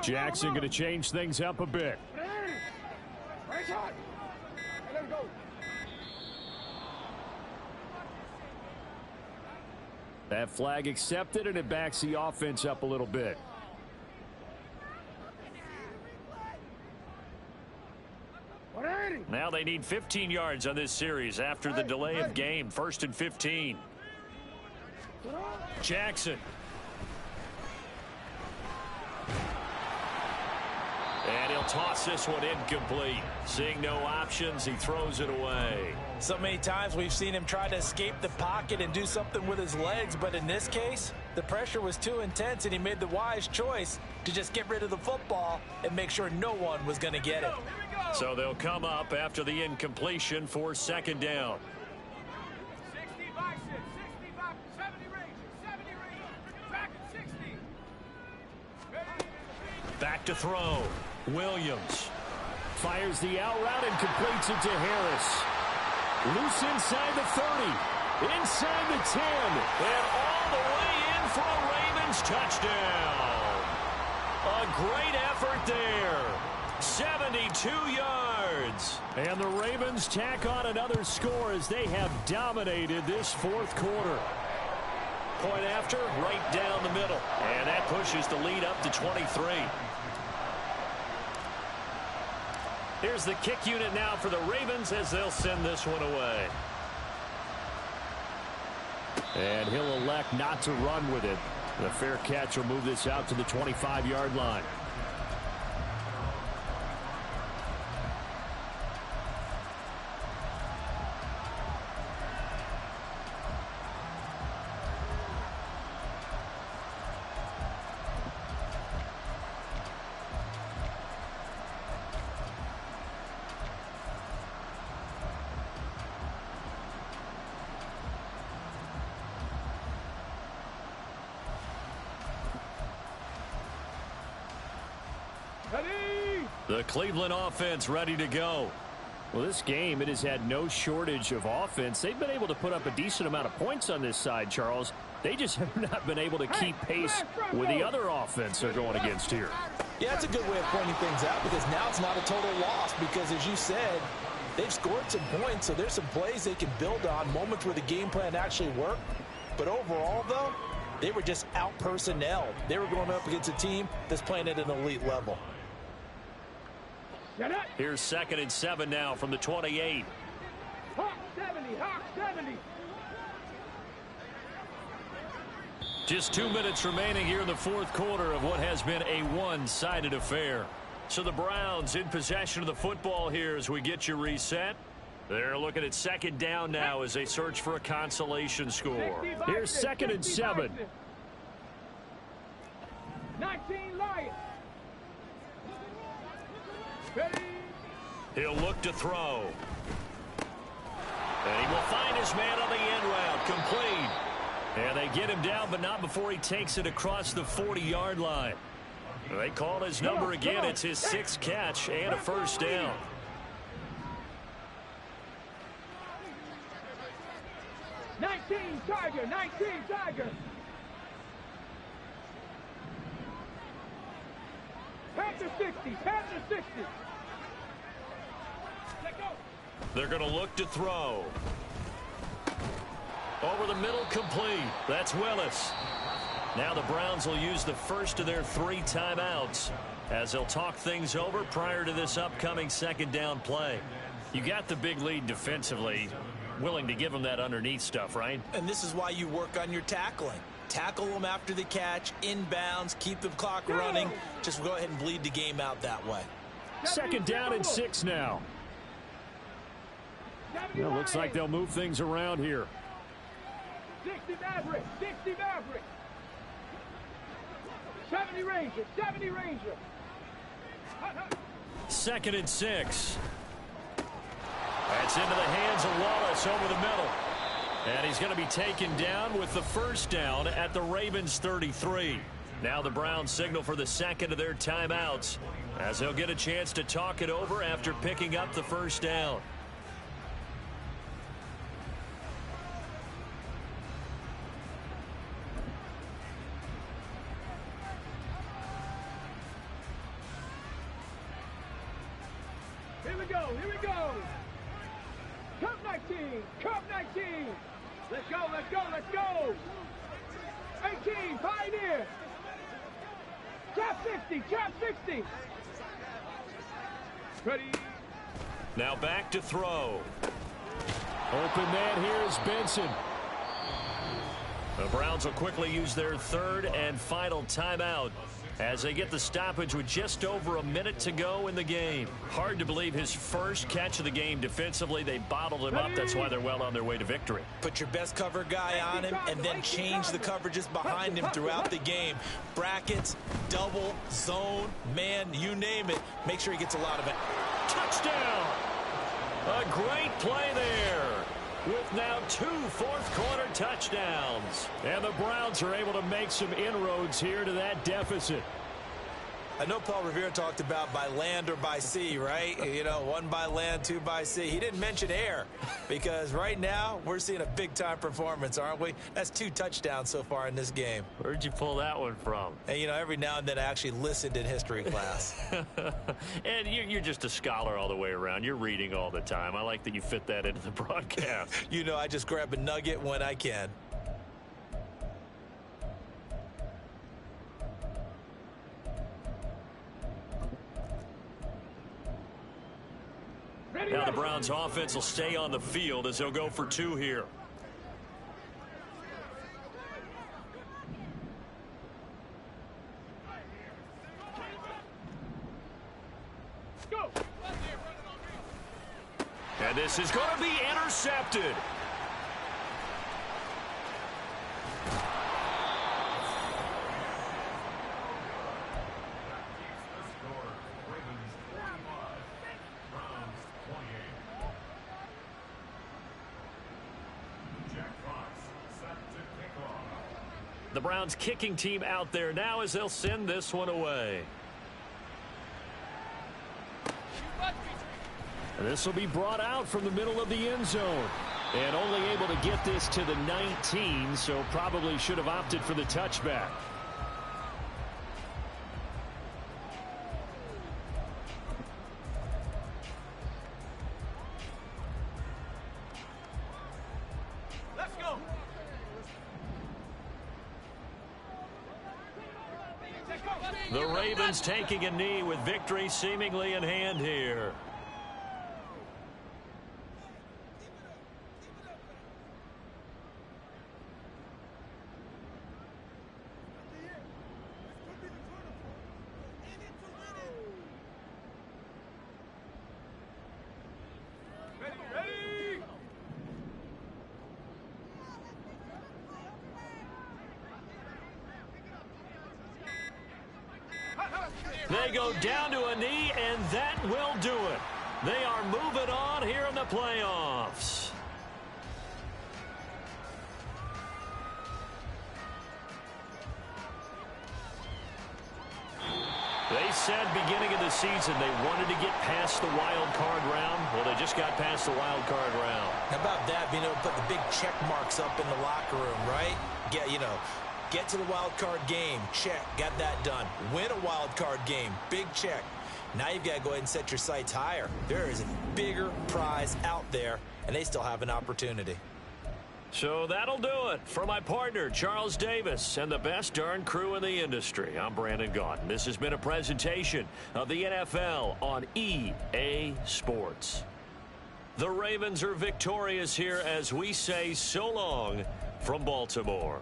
Jackson going to change things up a bit. That flag accepted, and it backs the offense up a little bit. Now they need 15 yards on this series after the delay of game. 1st and 15. Jackson. And he'll toss this one incomplete. Seeing no options, he throws it away. So many times we've seen him try to escape the pocket and do something with his legs, but in this case, the pressure was too intense and he made the wise choice to just get rid of the football and make sure no one was going to get it. So they'll come up after the incompletion for 2nd down. 60 by 6, 65, 70 range, 70 range, back at 60. Back to throw. Williams fires the out route and completes it to Harris. Loose inside the 30, inside the 10, and all the way in for a Ravens touchdown. A great effort there. 72 yards. And the Ravens tack on another score as they have dominated this 4th quarter. Point after, right down the middle. And that pushes the lead up to 23. Here's the kick unit now for the Ravens as they'll send this one away. And he'll elect not to run with it. The fair catch will move this out to the 25-yard line. The Cleveland offense ready to go. Well, this game, it has had no shortage of offense. They've been able to put up a decent amount of points on this side, Charles. They just have not been able to keep pace with the other offense they're going against here. Yeah, that's a good way of pointing things out because now it's not a total loss because, as you said, they've scored some points, so there's some plays they can build on, moments where the game plan actually worked. But overall, though, They were just out-personnel. They were going up against a team that's playing at an elite level. Here's 2nd and 7 now from the 28. Hawk 70, Hawk 70. Just 2 minutes remaining here in the 4th quarter of what has been a one-sided affair. So the Browns in possession of the football here as we get you reset. They're looking at 2nd down now as they search for a consolation score. Here's 2nd and 7. 19 Lions. Ready. He'll look to throw. And he will find his man on the end route. Complete. And they get him down, but not before he takes it across the 40-yard line. They call his number again. It's his 6th catch and a first down. Tiger, 19 Tiger. Panther 60, Panther 60. Let go. They're going to look to throw. Over the middle, complete. That's Willis. Now the Browns will use the first of their 3 timeouts as they'll talk things over prior to this upcoming 2nd down play. You got the big lead defensively. Willing to give them that underneath stuff, right? And this is why you work on your tackling. Tackle them after the catch, inbounds, keep the clock running. Just go ahead and bleed the game out that way. 2nd down and 6 now. Well, looks like they'll move things around here. 60 Maverick, 60 Maverick. 70 Ranger, 70 Ranger. 2nd and 6. That's into the hands of Wallace over the middle. And he's going to be taken down with the first down at the Ravens 33. Now the Browns signal for the 2nd of their timeouts as they'll get a chance to talk it over after picking up the first down. Here we go, here we go. Cup 19, Cup 19. Let's go, let's go, let's go. 18, Pioneer. Trap 60, Trap 60. Ready. Now back to throw. Open man here is Benson. The Browns will quickly use their 3rd and final timeout as they get the stoppage with just over a minute to go in the game. Hard to believe his first catch of the game defensively. They bottled him up. That's why they're well on their way to victory. Put your best cover guy on him and then change the coverages behind him throughout the game. Brackets, double, zone, man, you name it. Make sure he gets a lot of it. Touchdown! A great play there, with now 2 fourth-quarter touchdowns. And the Browns are able to make some inroads here to that deficit. I know Paul Revere talked about by land or by sea, right? You know, 1 by land, 2 by sea. He didn't mention air because right now we're seeing a big-time performance, aren't we? That's 2 touchdowns so far in this game. Where'd you pull that one from? And, you know, every now and then I actually listened in history class. And you're just a scholar all the way around. You're reading all the time. I like that you fit that into the broadcast. You know, I just grab a nugget when I can. Now the Browns offense will stay on the field as they'll go for 2 here. Go. And this is going to be intercepted. The Browns kicking team out there now as they'll send this one away. And this will be brought out from the middle of the end zone. And only able to get this to the 19, so probably should have opted for the touchback. The Ravens taking a knee with victory seemingly in hand here. They go down to a knee, and that will do it. They are moving on here in the playoffs. They said beginning of the season they wanted to get past the wild card round. Well, they just got past the wild card round. How about that, being able to put the big check marks up in the locker room, right? Get to the wild card game. Check. Got that done. Win a wild card game. Big check. Now you've got to go ahead and set your sights higher. There is a bigger prize out there, and they still have an opportunity. So that'll do it. For my partner, Charles Davis, and the best darn crew in the industry, I'm Brandon Gaudin. This has been a presentation of the NFL on EA Sports. The Ravens are victorious here as we say so long from Baltimore.